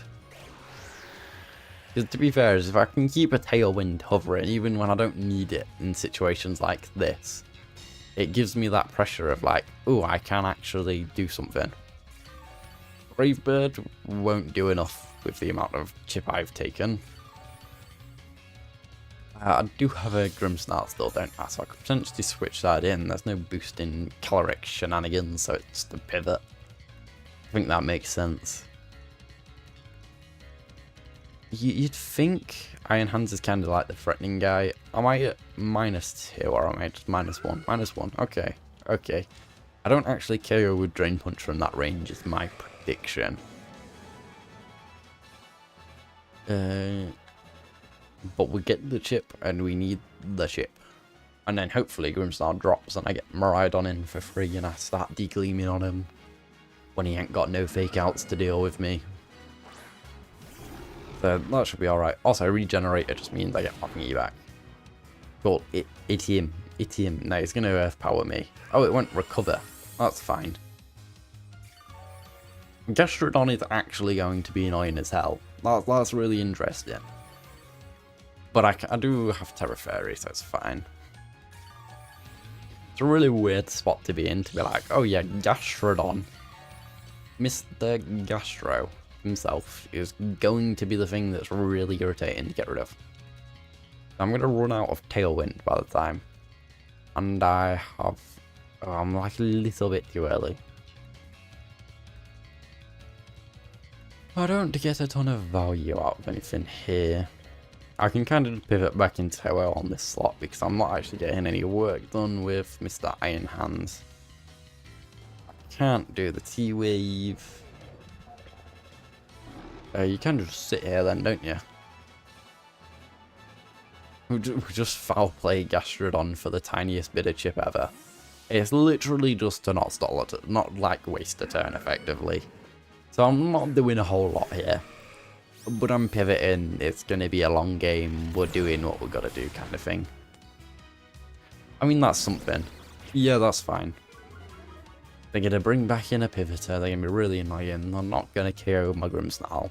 Because to be fair, if I can keep a Tailwind hovering, even when I don't need it in situations like this, it gives me that pressure of like, oh, I can actually do something. Brave Bird won't do enough with the amount of chip I've taken. I do have a Grimmsnarl still, don't I? So I could potentially switch that in. There's no boost in Caloric shenanigans, so it's the pivot. I think that makes sense. You'd think Iron Hands is kind of like the threatening guy. Am I at -2 or am I just -1? -1, okay. Okay. I don't actually KO with Drain Punch from that range is my prediction. But we get the chip and we need the chip. And then hopefully Grimmsnarl drops and I get Miraidon in for free and I start degleaming on him. When he ain't got no fake outs to deal with me. So that should be alright. Also, Regenerator just means I get my back. Cool. It him. No, he's going to Earth Power me. Oh, it won't recover. That's fine. Gastrodon is actually going to be annoying as hell. That's really interesting. But I do have Terra Fairy, so it's fine. It's a really weird spot to be in, to be like, oh yeah, Gastrodon. Mr. Gastro himself is going to be the thing that's really irritating to get rid of. I'm going to run out of Tailwind by the time. And I have... Oh, I'm like a little bit too early. I don't get a ton of value out of anything here. I can kind of pivot back into Ho-Oh on this slot because I'm not actually getting any work done with Mr. Iron Hands. I can't do the T-Wave. You can just sit here then, don't you? We just foul play Gastrodon for the tiniest bit of chip ever. It's literally just to not stall it, not like waste a turn effectively. So I'm not doing a whole lot here. But I'm pivoting, it's going to be a long game, we're doing what we've got to do kind of thing. I mean, that's something. Yeah, that's fine. They're going to bring back in a pivoter, they're going to be really annoying, they're not going to KO my Grimmsnarl.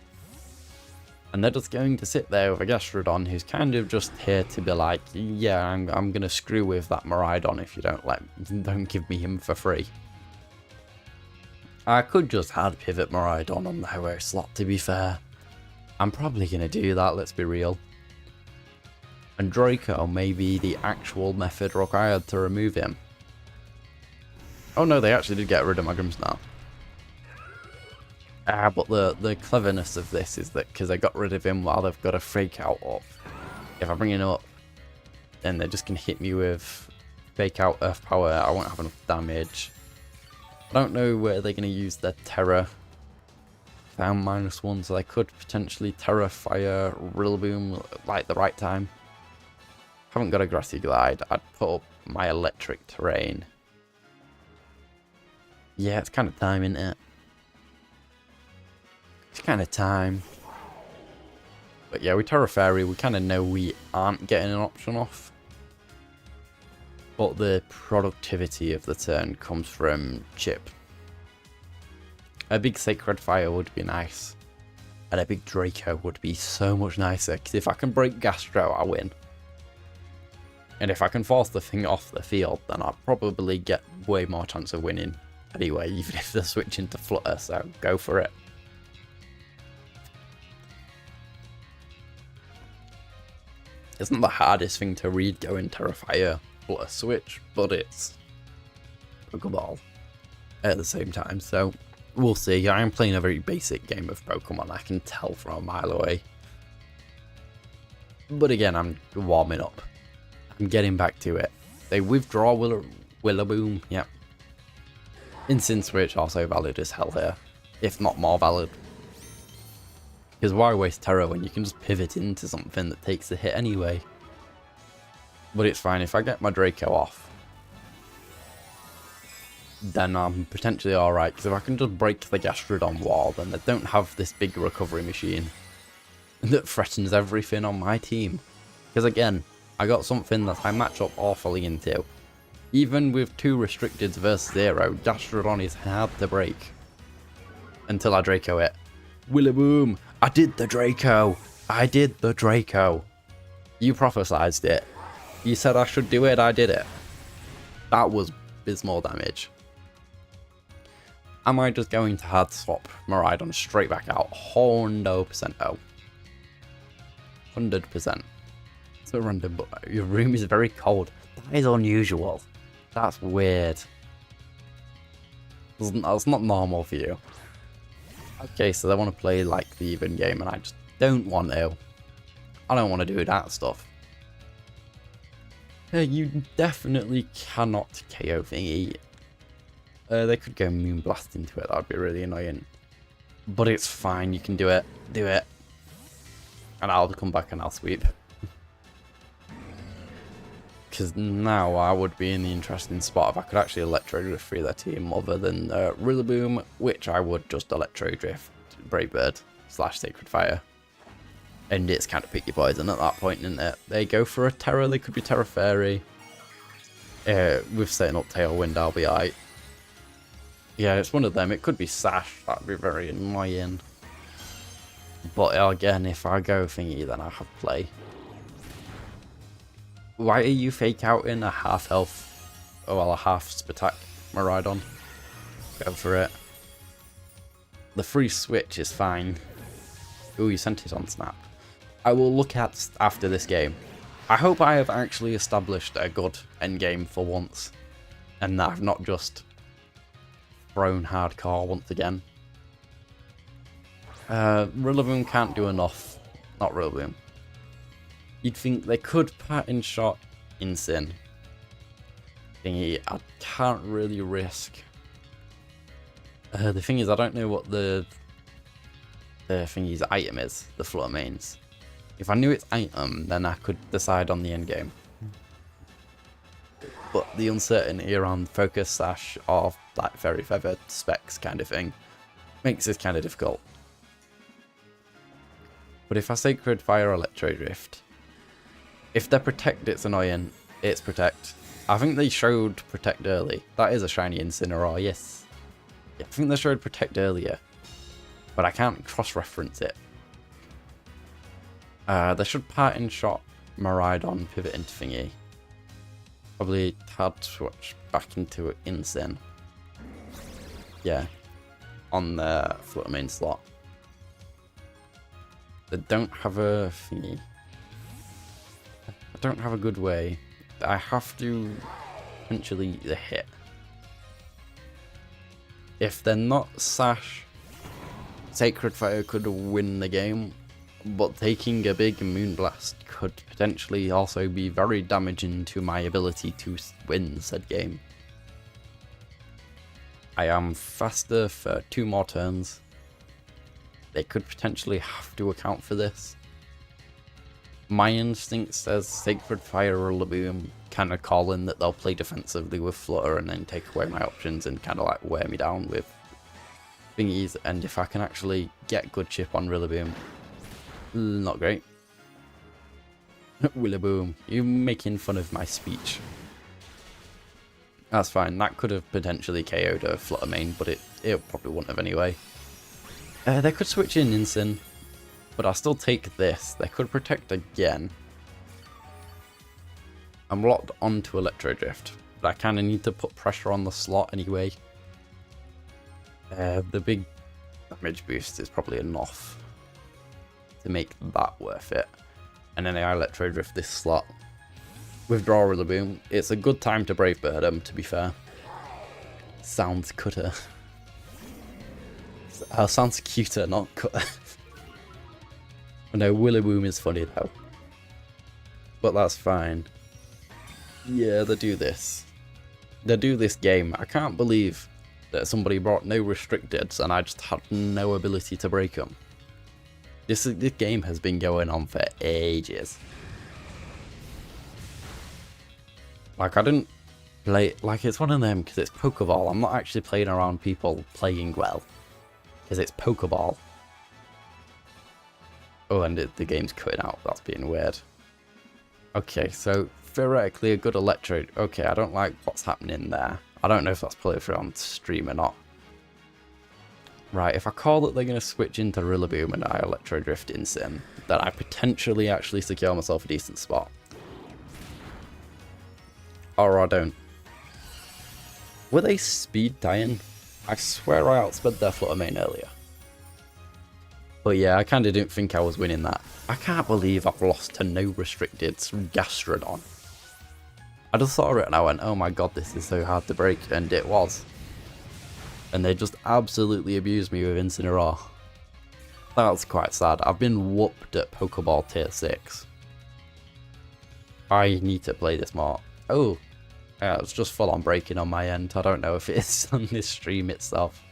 And they're just going to sit there with a Gastrodon who's kind of just here to be like, yeah, I'm going to screw with that Miraidon if you don't give me him for free. I could just hard pivot Miraidon on the Ho-Oh slot, to be fair. I'm probably going to do that, let's be real. And Draco may be the actual method required to remove him. Oh no, they actually did get rid of my Grimmsnarl. But the cleverness of this is that because I got rid of him while they've got a Fake Out up, if I bring him up, then they're just going to hit me with Fake Out Earth Power, I won't have enough damage. I don't know where they're going to use their Terra. Found -1, so they could potentially Terra Fire Rillaboom like the right time. Haven't got a Grassy Glide, I'd put up my Electric Terrain. Yeah, it's kind of time, isn't it? It's kind of time. But yeah, with Terra Fairy, we kind of know we aren't getting an option off. But the productivity of the turn comes from chip. A big Sacred Fire would be nice. And a big Draco would be so much nicer. Because if I can break Gastro, I win. And if I can force the thing off the field, then I'll probably get way more chance of winning. Anyway, even if they're switching to Flutter, so go for it. It's not the hardest thing to read going Terra Fire, Flutter switch, but it's Pokeball at the same time, so we'll see. I am playing a very basic game of Pokemon, I can tell from a mile away. But again, I'm warming up. I'm getting back to it. They withdraw Rillaboom, yep. Instant Switch also valid as hell here, if not more valid. Because why waste Terra when you can just pivot into something that takes the hit anyway? But it's fine, if I get my Draco off, then I'm potentially alright, because if I can just break the Gastrodon wall, then I don't have this big recovery machine that threatens everything on my team. Because again, I got something that I match up awfully into. Even with 2 restricted versus 0, Gastrodon is hard to break. Until I Draco it. Rillaboom! I did the Draco! I did the Draco! You prophesized it. You said I should do it, I did it. That was abysmal damage. Am I just going to hard swap Miraidon straight back out? 100% no. 100%. So random, but your room is very cold. That is unusual. That's weird. That's not normal for you. Okay, so they want to play like the even game, and I just don't want to. I don't want to do that stuff. You definitely cannot KO thingy. They could go Moonblast into it, that would be really annoying. But it's fine, you can do it. Do it. And I'll come back and I'll sweep. Because now I would be in the interesting spot if I could actually Electro Drift through their team other than Rillaboom, which I would just Electro Drift Brave Bird / Sacred Fire. And it's kind of picky poison at that point, isn't it? They go for a Terra, they could be Terra Fairy. With setting up Tailwind, I'll be alright. Yeah, it's one of them. It could be Sash. That'd be very annoying. But again, if I go thingy, then I have play. Why are you fake out in a half health? Oh, well, a half attack Miraidon. Go for it. The free switch is fine. Ooh, you sent it on snap. I will look at after this game. I hope I have actually established a good endgame for once. And that I've not just thrown hardcore once again. Rillaboom can't do enough. Not Rillaboom. You'd think they could pattern shot Insane. Thingy, I can't really risk. The thing is, I don't know what the thingy's item is, the Flutter Mains. If I knew its item, then I could decide on the end game. But the uncertainty around Focus Sash or like Fairy Feather specs kind of thing makes this kind of difficult. But if I Sacred Fire Electro Drift, if they're Protect, it's annoying. It's Protect. I think they showed Protect early. That is a shiny Incineroar, yes. Yeah, I think they showed Protect earlier. But I can't cross-reference it. They should Parting Shot Miraidon, pivot into thingy. Probably hard to switch back into Insane. Yeah. On the Flutter Main slot. They don't have a thingy. I don't have a good way. I have to potentially the hit. If they're not Sash, Sacred Fire could win the game, but taking a big Moonblast could potentially also be very damaging to my ability to win said game. I am faster for 2 more turns. They could potentially have to account for this. My instinct says Sacred Fire or Rillaboom kind of call in that they'll play defensively with Flutter and then take away my options and kind of like wear me down with thingies. And if I can actually get good chip on Rillaboom, not great. Rillaboom, you making fun of my speech. That's fine. That could have potentially KO'd a Flutter Main, but it probably wouldn't have anyway. They could switch in Insane, but I'll still take this. They could Protect again. I'm locked onto Electro Drift, but I kind of need to put pressure on the slot anyway. The big damage boost is probably enough to make that worth it. And then I Electro Drift this slot. Withdraw Rillaboom. It's a good time to Brave Bird him, to be fair. Sounds cutter. Sounds cuter, not cutter. No, Rillaboom is funny though. But that's fine. Yeah, they do this. They do this game. I can't believe that somebody brought no restricteds and I just had no ability to break them. This game has been going on for ages. Like, I didn't play... Like, it's one of them because it's Pokeball. I'm not actually playing around people playing well. Because it's Pokeball. Oh, and the game's cutting out. That's being weird. Okay, so theoretically a good Electro... Okay, I don't like what's happening there. I don't know if that's played through on stream or not. Right, if I call that they're going to switch into Rillaboom and I Electro Drift Insane, then I potentially actually secure myself a decent spot. Or I don't. Were they speed dying? I swear I outsped their Flutter Main earlier. But yeah, I kind of didn't think I was winning that. I can't believe I've lost to no restricteds from Gastrodon. I just saw it and I went, oh my god, this is so hard to break, and it was. And they just absolutely abused me with Incineroar. That's quite sad. I've been whooped at Pokeball Tier 6. I need to play this more. Oh, yeah, it's just full on breaking on my end. I don't know if it is on this stream itself.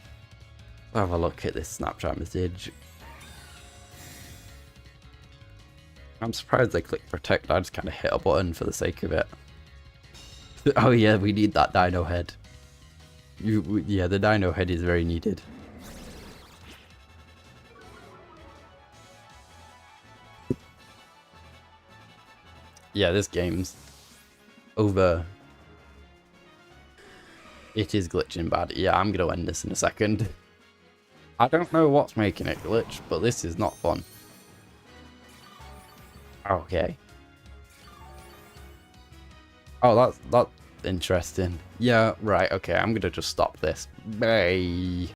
Have a look at this Snapchat message. I'm surprised they clicked Protect. I just kind of hit a button for the sake of it. Oh yeah, we need that Dino Head. Yeah, the Dino Head is very needed. Yeah, this game's over. It is glitching bad. Yeah, I'm going to end this in a second. I don't know what's making it glitch, but this is not fun. Okay. Oh, that's interesting. Yeah, right, okay, I'm going to just stop this. Bye.